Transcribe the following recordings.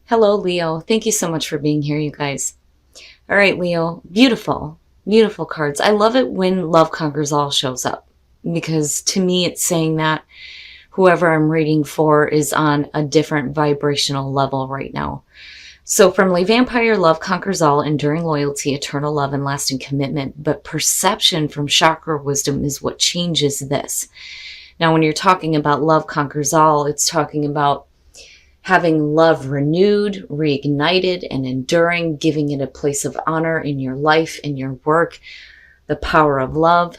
Hello, Leo. Thank you so much for being here, you guys. All right, Leo. Beautiful, beautiful cards. I love it when Love Conquers All shows up because to me, it's saying that whoever I'm reading for is on a different vibrational level right now. So, from Le Vampire, Love Conquers All, Enduring Loyalty, Eternal Love, and Lasting Commitment. But perception from Chakra Wisdom is what changes this. Now, when you're talking about Love Conquers All, it's talking about having love renewed, reignited, and enduring, giving it a place of honor in your life, in your work, the power of love.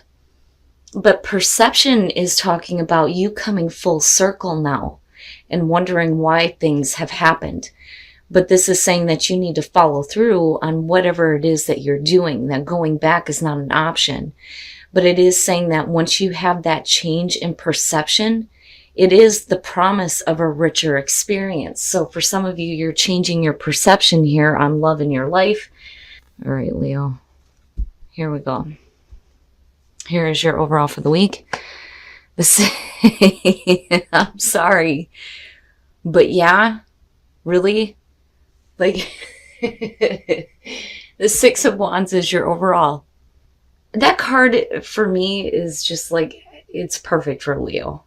But perception is talking about you coming full circle now and wondering why things have happened. But this is saying that you need to follow through on whatever it is that you're doing, that going back is not an option. But it is saying that once you have that change in perception, it is the promise of a richer experience. So for some of you, you're changing your perception here on love in your life. All right, Leo, here we go. Here is your overall for the week. I'm sorry, but yeah, really? Like, the Six of Wands is your overall. That card for me is just like, it's perfect for Leo.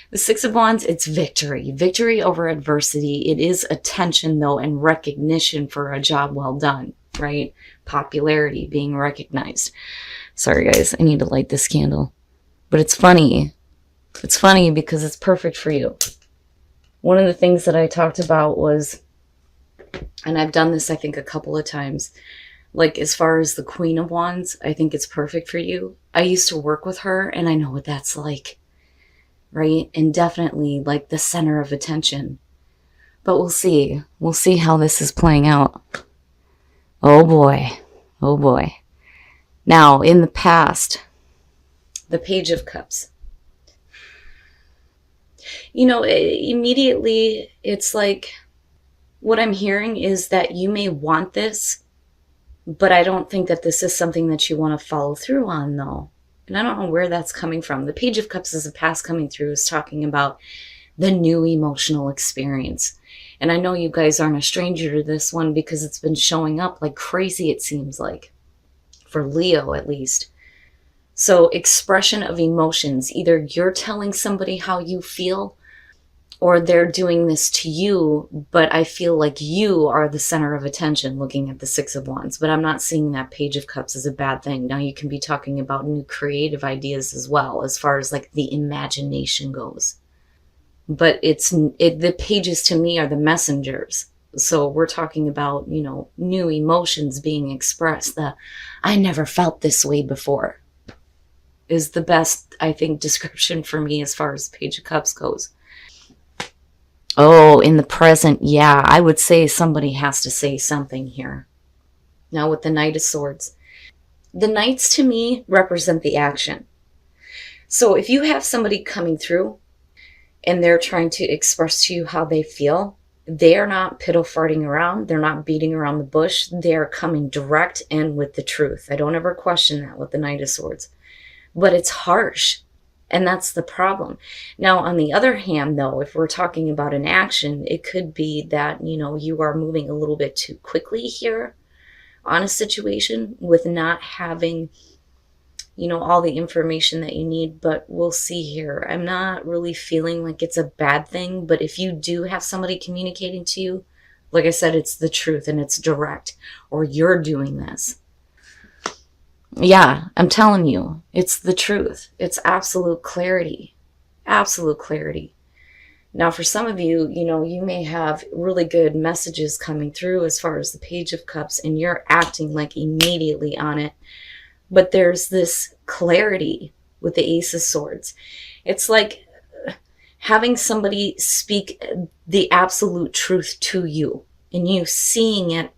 The Six of Wands, it's victory. Victory over adversity. It is attention, though, and recognition for a job well done, right? Popularity, being recognized. Sorry, guys, I need to light this candle. But it's funny. It's funny because it's perfect for you. One of the things that I talked about was, and I've done this, I think, a couple of times, like as far as the Queen of Wands, I think it's perfect for you. I used to work with her, and I know what that's like. Right? And definitely like the center of attention. But we'll see. We'll see how this is playing out. Oh boy. Oh boy. Now, in the past, the Page of Cups. You know, immediately it's like what I'm hearing is that you may want this, but I don't think that this is something that you want to follow through on, though. And I don't know where that's coming from. The Page of Cups is a past coming through is talking about the new emotional experience. And I know you guys aren't a stranger to this one because it's been showing up like crazy, it seems like. For Leo, at least. So expression of emotions. Either you're telling somebody how you feel or they're doing this to you, but I feel like you are the center of attention looking at the Six of Wands. But I'm not seeing that Page of Cups as a bad thing. Now you can be talking about new creative ideas as well, as far as like the imagination goes. But the pages to me are the messengers. So we're talking about, you know, new emotions being expressed. The I never felt this way before is the best, I think, description for me as far as Page of Cups goes. Oh, in the present, yeah, I would say somebody has to say something here. Now with the Knight of Swords. The Knights to me represent the action. So if you have somebody coming through and they're trying to express to you how they feel, they are not piddle-farting around. They're not beating around the bush. They're coming direct and with the truth. I don't ever question that with the Knight of Swords. But it's harsh. And that's the problem. Now, on the other hand, though, if we're talking about an action, it could be that, you know, you are moving a little bit too quickly here on a situation with not having, you know, all the information that you need. But we'll see here. I'm not really feeling like it's a bad thing. But if you do have somebody communicating to you, like I said, it's the truth and it's direct, or you're doing this. Yeah, I'm telling you, it's the truth. It's absolute clarity. Absolute clarity. Now, for some of you, you know, you may have really good messages coming through as far as the Page of Cups, and you're acting like immediately on it. But there's this clarity with the Ace of Swords. It's like having somebody speak the absolute truth to you, and you seeing it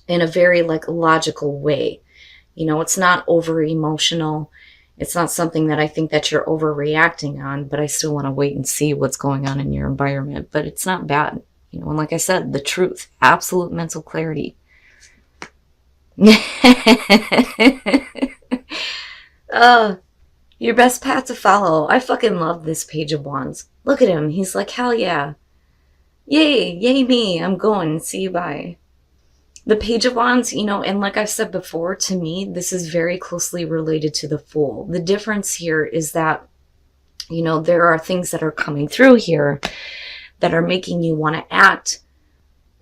in a very like logical way. You know, it's not over emotional. It's not something that I think that you're overreacting on, but I still want to wait and see what's going on in your environment. But it's not bad. You know, and like I said, the truth, absolute mental clarity. Your best path to follow. I fucking love this Page of Wands. Look at him. He's like, hell yeah. Yay me, I'm going, see you, bye. The Page of Wands, and like I've said before, to me, this is very closely related to the Fool. The difference here is that, there are things that are coming through here that are making you want to act.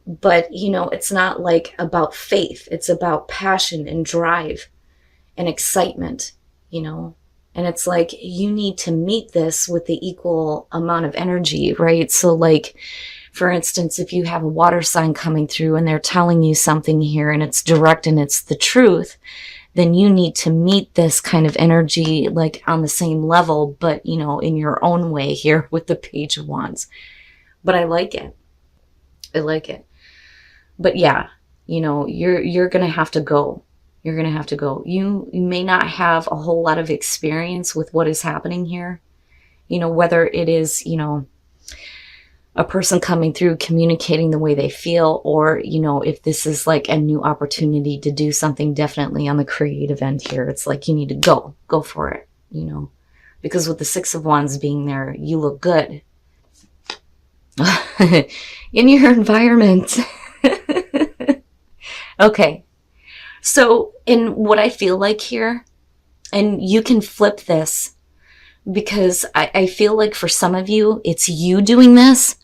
But, it's not like about faith. It's about passion and drive and excitement, And it's like you need to meet this with the equal amount of energy, right? So like, for instance, if you have a water sign coming through and they're telling you something here and it's direct and it's the truth, then you need to meet this kind of energy like on the same level, but in your own way here with the Page of Wands. But I like it. I like it. But yeah, you're going to have to go. You're going to have to go. You may not have a whole lot of experience with what is happening here. Whether it is, a person coming through communicating the way they feel, or, if this is like a new opportunity to do something definitely on the creative end here. It's like you need to go for it, because with the Six of Wands being there, you look good in your environment. Okay. So in what I feel like here, and you can flip this, because I feel like for some of you, it's you doing this.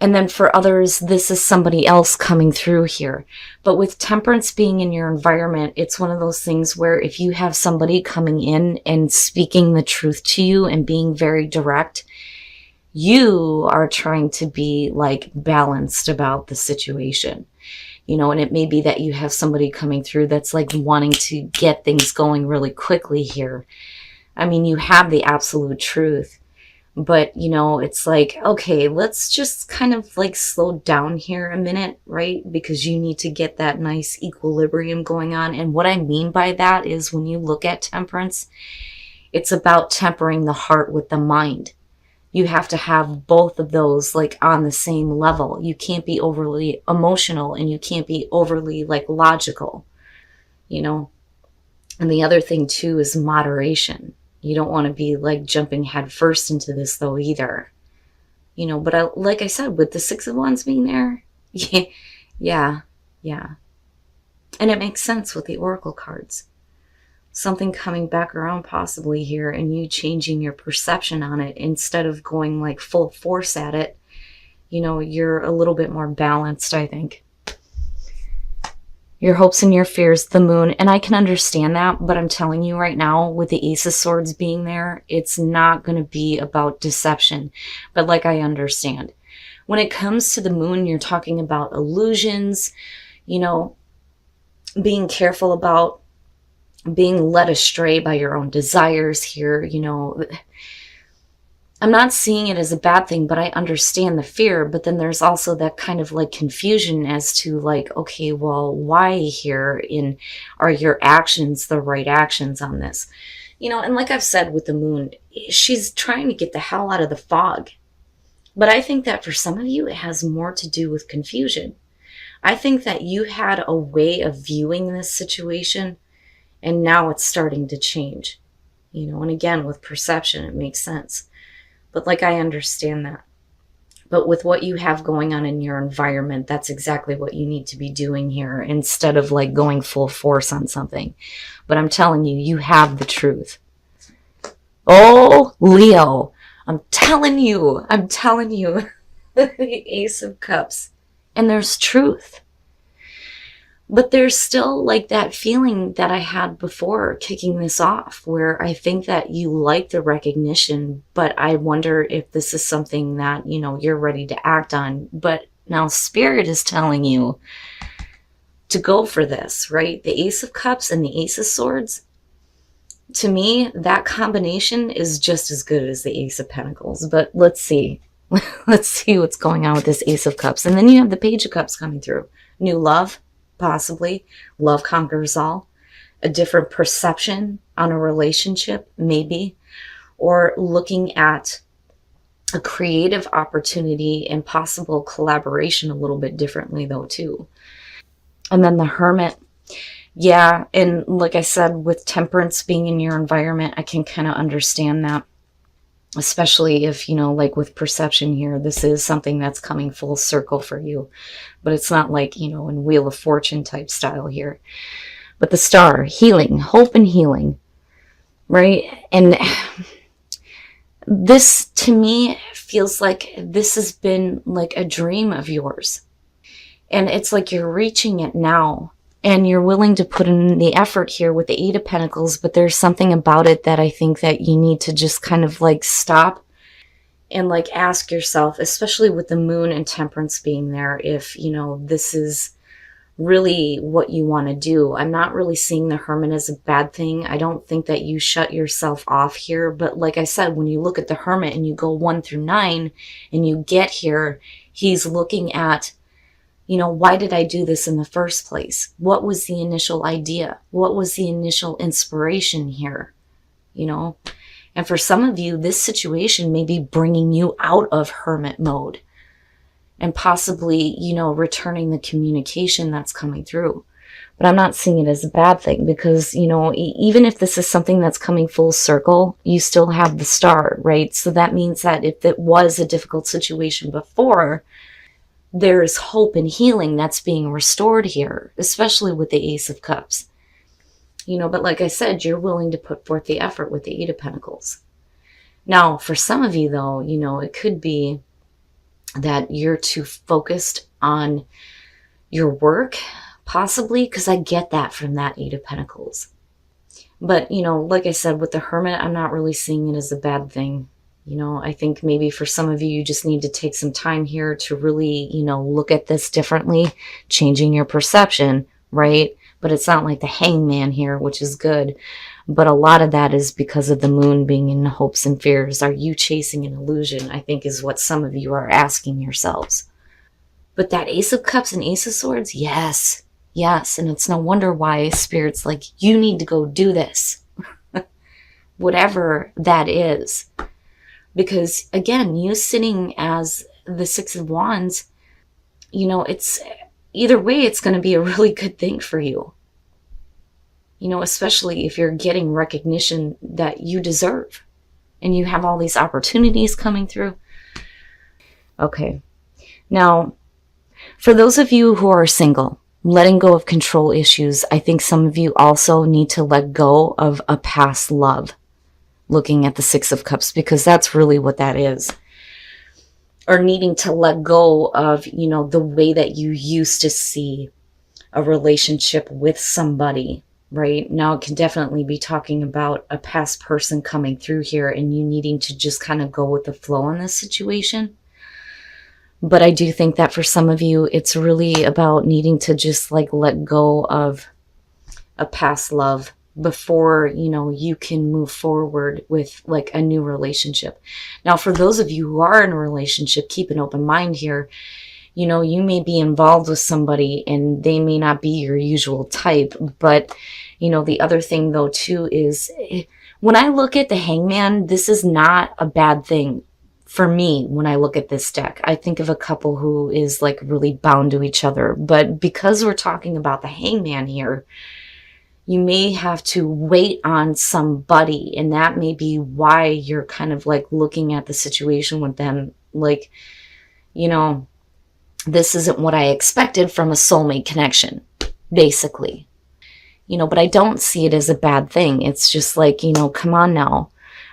And then for others, this is somebody else coming through here. But with Temperance being in your environment, it's one of those things where if you have somebody coming in and speaking the truth to you and being very direct, you are trying to be like balanced about the situation. And it may be that you have somebody coming through that's like wanting to get things going really quickly here. I mean, you have the absolute truth, but it's like, okay, let's just kind of like slow down here a minute, right? Because you need to get that nice equilibrium going on. And what I mean by that is when you look at Temperance, it's about tempering the heart with the mind. You have to have both of those like on the same level. You can't be overly emotional and you can't be overly like logical, And the other thing too is moderation. You don't want to be like jumping head first into this though either, but like I said, with the Six of Wands being there, yeah. And it makes sense with the Oracle cards. Something coming back around possibly here and you changing your perception on it instead of going like full force at it. You're a little bit more balanced, I think. Your hopes and your fears, the Moon. And I can understand that, but I'm telling you right now, with the Ace of Swords being there, it's not going to be about deception. But like I understand. When it comes to the Moon, you're talking about illusions, being careful about being led astray by your own desires here. I'm not seeing it as a bad thing, but I understand the fear. But then there's also that kind of like confusion as to like, okay, well, why here? Are your actions the right actions on this? And like I've said with the Moon, she's trying to get the hell out of the fog. But I think that for some of you, it has more to do with confusion. I think that you had a way of viewing this situation, and now it's starting to change, and again, with perception, it makes sense. But like, I understand that. But with what you have going on in your environment, that's exactly what you need to be doing here instead of like going full force on something. But I'm telling you, you have the truth. Oh, Leo, I'm telling you, the Ace of Cups. And there's truth. But there's still like that feeling that I had before kicking this off, where I think that you like the recognition, but I wonder if this is something that, you're ready to act on. But now Spirit is telling you to go for this, right? The Ace of Cups and the Ace of Swords. To me, that combination is just as good as the Ace of Pentacles. But let's see. Let's see what's going on with this Ace of Cups. And then you have the Page of Cups coming through. New love. Possibly. Love conquers all. A different perception on a relationship, maybe. Or looking at a creative opportunity and possible collaboration a little bit differently though too. And then the Hermit. Yeah, and like I said, with Temperance being in your environment, I can kind of understand that. Especially if, like with perception here, this is something that's coming full circle for you. But it's not like, in Wheel of Fortune type style here. But the star, healing, hope and healing, right? And this, to me, feels like this has been like a dream of yours. And it's like you're reaching it now. And you're willing to put in the effort here with the Eight of Pentacles, but there's something about it that I think that you need to just kind of like stop and like ask yourself, especially with the Moon and Temperance being there, if, this is really what you want to do. I'm not really seeing the Hermit as a bad thing. I don't think that you shut yourself off here. But like I said, when you look at the Hermit and you go 1 through 9 and you get here, he's looking at, why did I do this in the first place? What was the initial idea? What was the initial inspiration here? And for some of you, this situation may be bringing you out of hermit mode and possibly, returning the communication that's coming through. But I'm not seeing it as a bad thing because, even if this is something that's coming full circle, you still have the star, right? So that means that if it was a difficult situation before, there's hope and healing that's being restored here, especially with the Ace of Cups. But like I said, you're willing to put forth the effort with the Eight of Pentacles. Now, for some of you, though, it could be that you're too focused on your work, possibly, because I get that from that Eight of Pentacles. But, like I said, with the Hermit, I'm not really seeing it as a bad thing. I think maybe for some of you, you just need to take some time here to really, look at this differently, changing your perception, right? But it's not like the Hangman here, which is good. But a lot of that is because of the Moon being in hopes and fears. Are you chasing an illusion? I think is what some of you are asking yourselves. But that Ace of Cups and Ace of Swords, yes. Yes, and it's no wonder why Spirit's like, you need to go do this. Whatever that is. Because, again, you sitting as the Six of Wands, it's either way, it's going to be a really good thing for you. Especially if you're getting recognition that you deserve and you have all these opportunities coming through. Okay. Now, for those of you who are single, letting go of control issues, I think some of you also need to let go of a past love. Looking at the Six of Cups, because that's really what that is. Or needing to let go of, the way that you used to see a relationship with somebody, right? Now it can definitely be talking about a past person coming through here and you needing to just kind of go with the flow in this situation. But I do think that for some of you, it's really about needing to just like let go of a past love before, you can move forward with like a new relationship. Now, for those of you who are in a relationship, keep an open mind here. You may be involved with somebody and they may not be your usual type. But, the other thing though, too, is when I look at the Hangman, this is not a bad thing for me. When I look at this deck, I think of a couple who is like really bound to each other. But because we're talking about the Hangman here, you may have to wait on somebody, and that may be why you're kind of like looking at the situation with them like, this isn't what I expected from a soulmate connection, basically. But I don't see it as a bad thing. It's just like, come on now.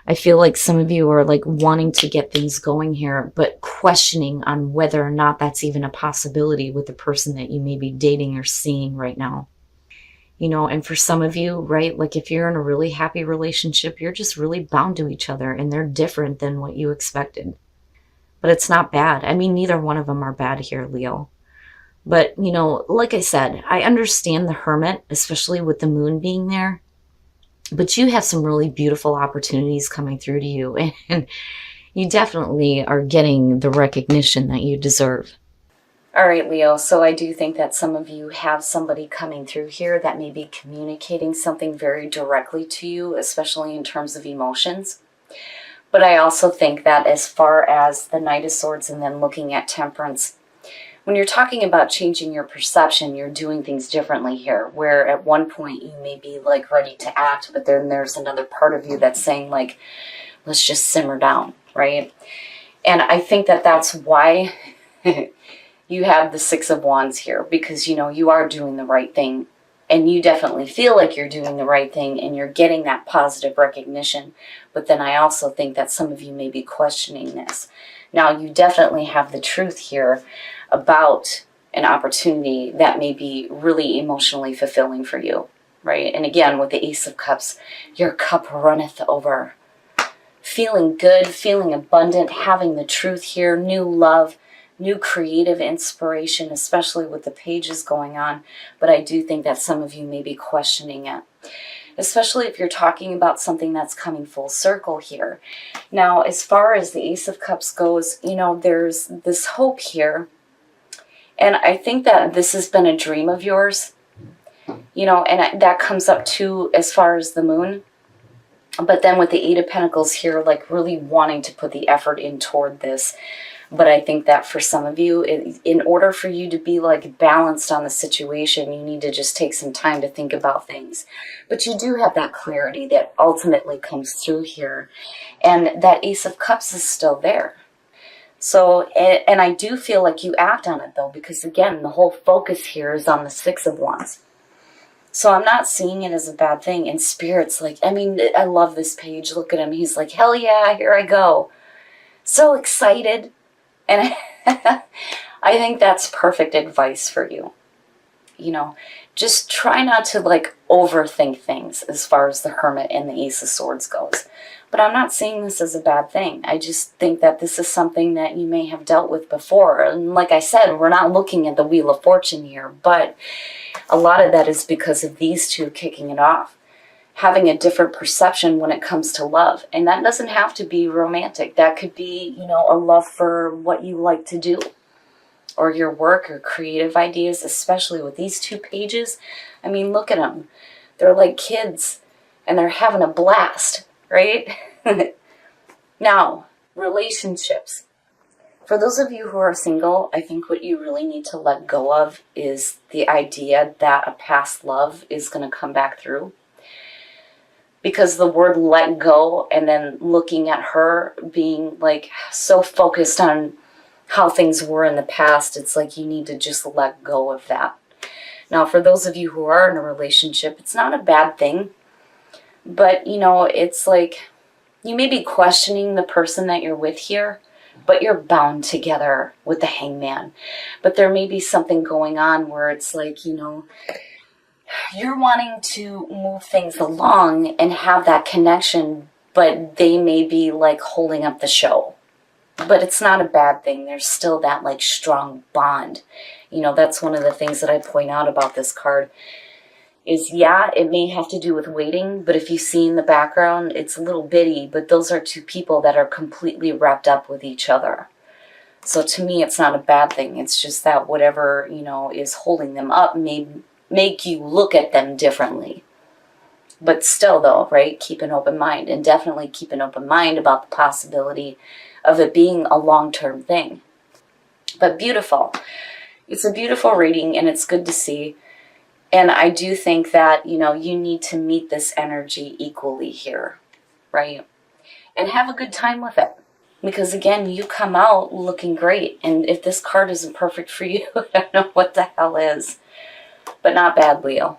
I feel like some of you are like wanting to get things going here, but questioning on whether or not that's even a possibility with the person that you may be dating or seeing right now. And for some of you, right, like if you're in a really happy relationship, you're just really bound to each other and they're different than what you expected. But it's not bad. I mean, neither one of them are bad here, Leo. But, like I said, I understand the Hermit, especially with the Moon being there. But you have some really beautiful opportunities coming through to you. And you definitely are getting the recognition that you deserve. All right, Leo, so I do think that some of you have somebody coming through here that may be communicating something very directly to you, especially in terms of emotions. But I also think that as far as the Knight of Swords and then looking at Temperance, when you're talking about changing your perception, you're doing things differently here, where at one point you may be like ready to act, but then there's another part of you that's saying like, let's just simmer down, right? And I think that that's why you have the Six of Wands here, because, you know, you are doing the right thing, and you definitely feel like you're doing the right thing and you're getting that positive recognition. But then I also think that some of you may be questioning this. Now, you definitely have the truth here about an opportunity that may be really emotionally fulfilling for you, right? And again, with the Ace of Cups, your cup runneth over. Feeling good, feeling abundant, having the truth here, new love, new creative inspiration, especially with the pages going on. But I do think that some of you may be questioning it, especially if you're talking about something that's coming full circle here. Now, as far as the Ace of Cups goes, you know, there's this hope here. And I think that this has been a dream of yours, you know, and that comes up too as far as the Moon. But then with the Eight of Pentacles here, like really wanting to put the effort in toward this. But I think that for some of you, in order for you to be like balanced on the situation, you need to just take some time to think about things. But you do have that clarity that ultimately comes through here. And that Ace of Cups is still there. So, and I do feel like you act on it though, because again, the whole focus here is on the Six of Wands. So I'm not seeing it as a bad thing. And Spirit's like, I mean, I love this page. Look at him. He's like, hell yeah, here I go. So excited. And I think that's perfect advice for you. You know, just try not to like overthink things as far as the Hermit and the Ace of Swords goes. But I'm not seeing this as a bad thing. I just think that this is something that you may have dealt with before. And like I said, we're not looking at the Wheel of Fortune here, but a lot of that is because of these two kicking it off. Having a different perception when it comes to love. And that doesn't have to be romantic. That could be, you know, a love for what you like to do. Or your work or creative ideas, especially with these two pages. I mean, look at them. They're like kids. And they're having a blast, right? Now, relationships. For those of you who are single, I think what you really need to let go of is the idea that a past love is going to come back through. Because the word let go and then looking at her being like so focused on how things were in the past, it's like you need to just let go of that. Now, for those of you who are in a relationship, it's not a bad thing. But, you know, it's like you may be questioning the person that you're with here, but you're bound together with the Hangman. But there may be something going on where it's like, you know, you're wanting to move things along and have that connection, but they may be like holding up the show. But it's not a bad thing. There's still that like strong bond. You know, that's one of the things that I point out about this card is, yeah, it may have to do with waiting, but if you see in the background, it's a little bitty, but those are two people that are completely wrapped up with each other. So to me, it's not a bad thing. It's just that whatever, you know, is holding them up may make you look at them differently. But still though, right, keep an open mind, and definitely keep an open mind about the possibility of it being a long-term thing. But beautiful. It's a beautiful reading and it's good to see. And I do think that, you know, you need to meet this energy equally here, right? And have a good time with it. Because again, you come out looking great. And if this card isn't perfect for you, I don't know what the hell is. But not bad, Leo.